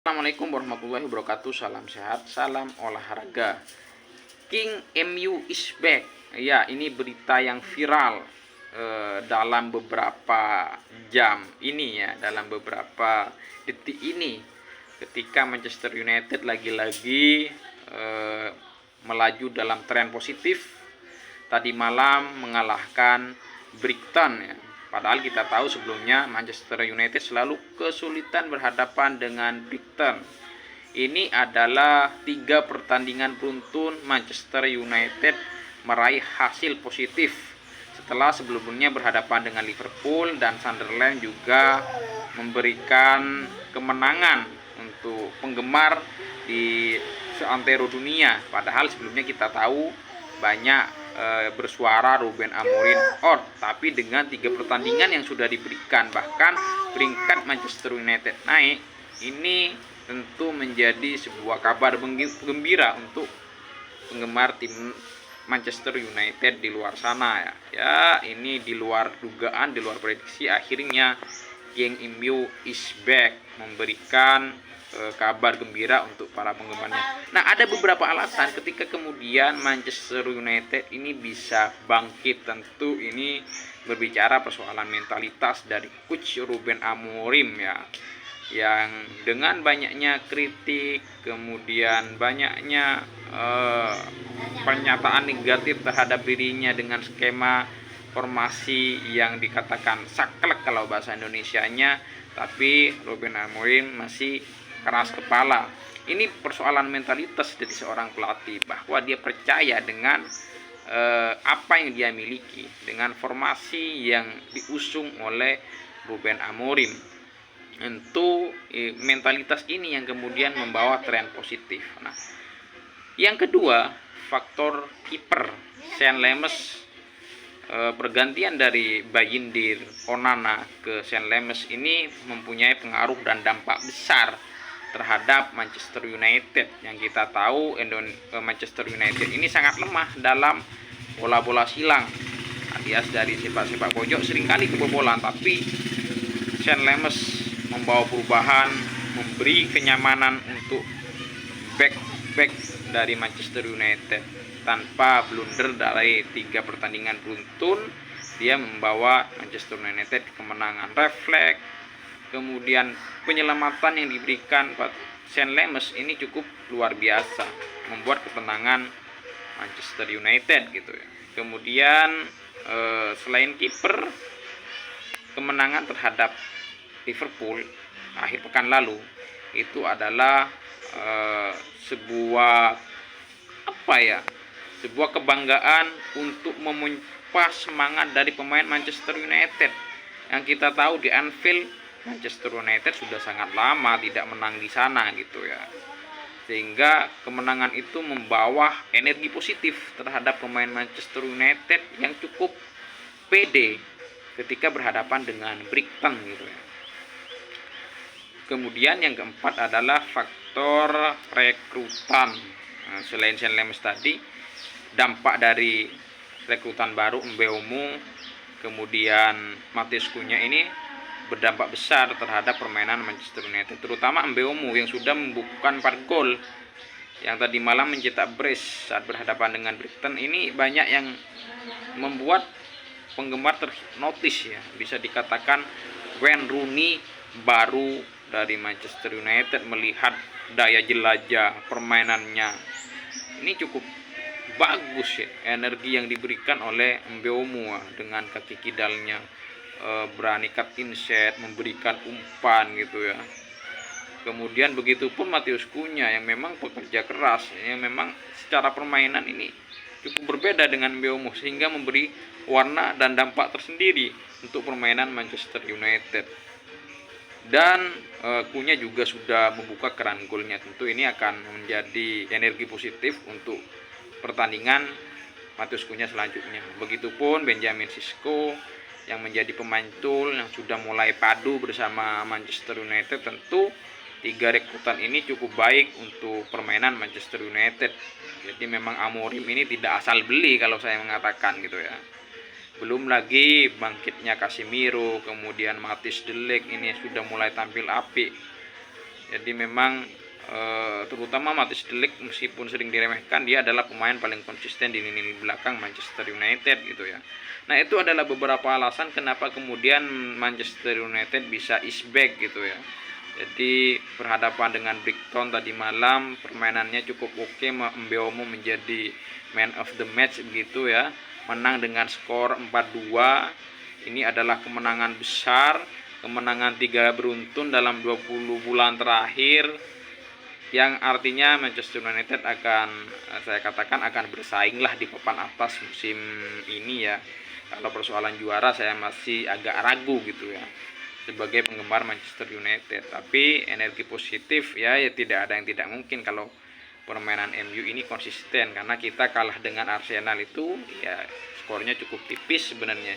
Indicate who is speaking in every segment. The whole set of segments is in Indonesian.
Speaker 1: Assalamualaikum warahmatullahi wabarakatuh. Salam sehat, salam olahraga. King MU is back. Ya, ini berita yang viral dalam beberapa jam ini ya, dalam beberapa detik ini, ketika Manchester United lagi-lagi melaju dalam tren positif. Tadi malam mengalahkan Brighton ya. Padahal kita tahu sebelumnya Manchester United selalu kesulitan berhadapan dengan Brighton. Ini adalah 3 pertandingan beruntun Manchester United meraih hasil positif setelah sebelumnya berhadapan dengan Liverpool, dan Sunderland juga memberikan kemenangan untuk penggemar di seantero dunia. Padahal sebelumnya kita tahu banyak bersuara Ruben Amorim out, tapi dengan 3 pertandingan yang sudah diberikan, bahkan peringkat Manchester United naik, ini tentu menjadi sebuah kabar gembira untuk penggemar tim Manchester United di luar sana ya. Ini di luar dugaan, di luar prediksi, akhirnya King MU is back memberikan kabar gembira untuk para penggemarnya. Nah, ada beberapa alasan ketika kemudian Manchester United ini bisa bangkit. Tentu ini berbicara persoalan mentalitas dari coach Ruben Amorim ya, yang dengan banyaknya kritik, kemudian banyaknya pernyataan negatif terhadap dirinya dengan skema formasi yang dikatakan saklek kalau bahasa Indonesianya, tapi Ruben Amorim masih keras kepala. Ini persoalan mentalitas dari seorang pelatih, bahwa dia percaya dengan apa yang dia miliki, dengan formasi yang diusung oleh Ruben Amorim. Tentu mentalitas ini yang kemudian membawa tren positif. Nah, yang kedua, faktor kiper Sean Lammers. Pergantian dari Bayindir Onana ke Sean Lammers ini mempunyai pengaruh dan dampak besar terhadap Manchester United. Yang kita tahu Manchester United ini sangat lemah dalam bola-bola silang, alias dari sepak-sepak pojok seringkali kebobolan, tapi Sean Lammers membawa perubahan, memberi kenyamanan untuk back dari Manchester United. Tanpa blunder dari 3 pertandingan beruntun, dia membawa Manchester United kemenangan. Refleks, kemudian penyelamatan yang diberikan Sean Lammers ini cukup luar biasa, membuat ketenangan Manchester United gitu ya. Kemudian selain kiper, kemenangan terhadap Liverpool akhir pekan lalu itu adalah sebuah kebanggaan untuk memompa semangat dari pemain Manchester United. Yang kita tahu di Anfield, Manchester United sudah sangat lama tidak menang di sana gitu ya. Sehingga kemenangan itu membawa energi positif terhadap pemain Manchester United yang cukup pede ketika berhadapan dengan Brighton gitu ya. Kemudian yang keempat adalah faktor rekrutan. Nah, selain Sean Lammers tadi, dampak dari rekrutan baru Mbeumo, kemudian Matheus Cunha ini berdampak besar terhadap permainan Manchester United, terutama Mbeumo yang sudah membukukan 4 gol, yang tadi malam mencetak brace saat berhadapan dengan Brighton. Ini banyak yang membuat penggemar terhipnotis ya, bisa dikatakan Wayne Rooney baru dari Manchester United, melihat daya jelajah permainannya ini cukup bagus ya, energi yang diberikan oleh Mbeumo dengan kaki kidalnya, berani cut inside, memberikan umpan gitu ya. Kemudian begitupun Matheus Cunha yang memang pekerja keras, yang memang secara permainan ini cukup berbeda dengan Mbeumo, sehingga memberi warna dan dampak tersendiri untuk permainan Manchester United. Dan Cunha juga sudah membuka keran golnya. Tentu ini akan menjadi energi positif untuk pertandingan Matheus Cunha selanjutnya. Begitupun Benjamin Sesko yang menjadi pemain tul yang sudah mulai padu bersama Manchester United. Tentu 3 rekrutan ini cukup baik untuk permainan Manchester United. Jadi memang Amorim ini tidak asal beli kalau saya mengatakan gitu ya. Belum lagi bangkitnya Casemiro, kemudian Matthijs de Ligt ini sudah mulai tampil apik. Jadi memang terutama Matthijs de Ligt meskipun sering diremehkan, dia adalah pemain paling konsisten di lini belakang Manchester United gitu ya. Nah, itu adalah beberapa alasan kenapa kemudian Manchester United bisa is back gitu ya. Jadi berhadapan dengan Brighton tadi malam, permainannya cukup oke. Mbeumo menjadi man of the match begitu ya, menang dengan skor 4-2. Ini adalah kemenangan besar, kemenangan 3 beruntun dalam 20 bulan terakhir, yang artinya Manchester United akan, saya katakan, akan bersaing lah di papan atas musim ini ya. Kalau persoalan juara saya masih agak ragu gitu ya sebagai penggemar Manchester United, tapi energi positif ya, tidak ada yang tidak mungkin kalau permainan MU ini konsisten, karena kita kalah dengan Arsenal itu ya skornya cukup tipis sebenarnya.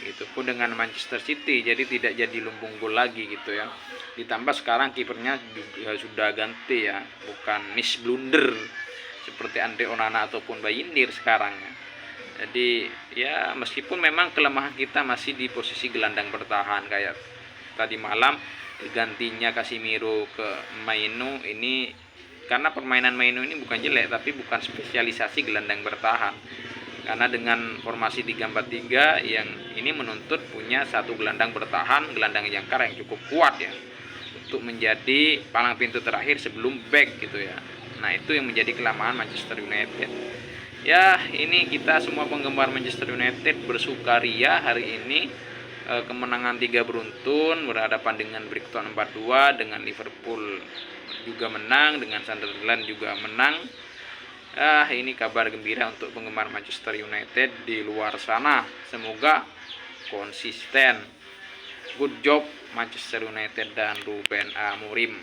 Speaker 1: Itu pun dengan Manchester City, jadi tidak jadi lumbung gol lagi gitu ya. Ditambah sekarang kipernya juga sudah ganti ya, bukan miss blunder seperti Andre Onana ataupun Bayindir sekarang ya. Jadi ya meskipun memang kelemahan kita masih di posisi gelandang bertahan, kayak tadi malam gantinya Casemiro ke Mainu ini, karena permainan Mainu ini bukan jelek, tapi bukan spesialisasi gelandang bertahan. Karena dengan formasi 3-4-3 yang ini menuntut punya satu gelandang bertahan, gelandang jangkar yang cukup kuat ya, untuk menjadi palang pintu terakhir sebelum back gitu ya. Nah, itu yang menjadi kelemahan Manchester United. Ya, ini kita semua penggemar Manchester United bersukaria hari ini, kemenangan 3 beruntun, berhadapan dengan Brighton 4-2, dengan Liverpool juga menang, dengan Sunderland juga menang. Ini kabar gembira untuk penggemar Manchester United di luar sana. Semoga konsisten. Good job Manchester United dan Ruben Amorim.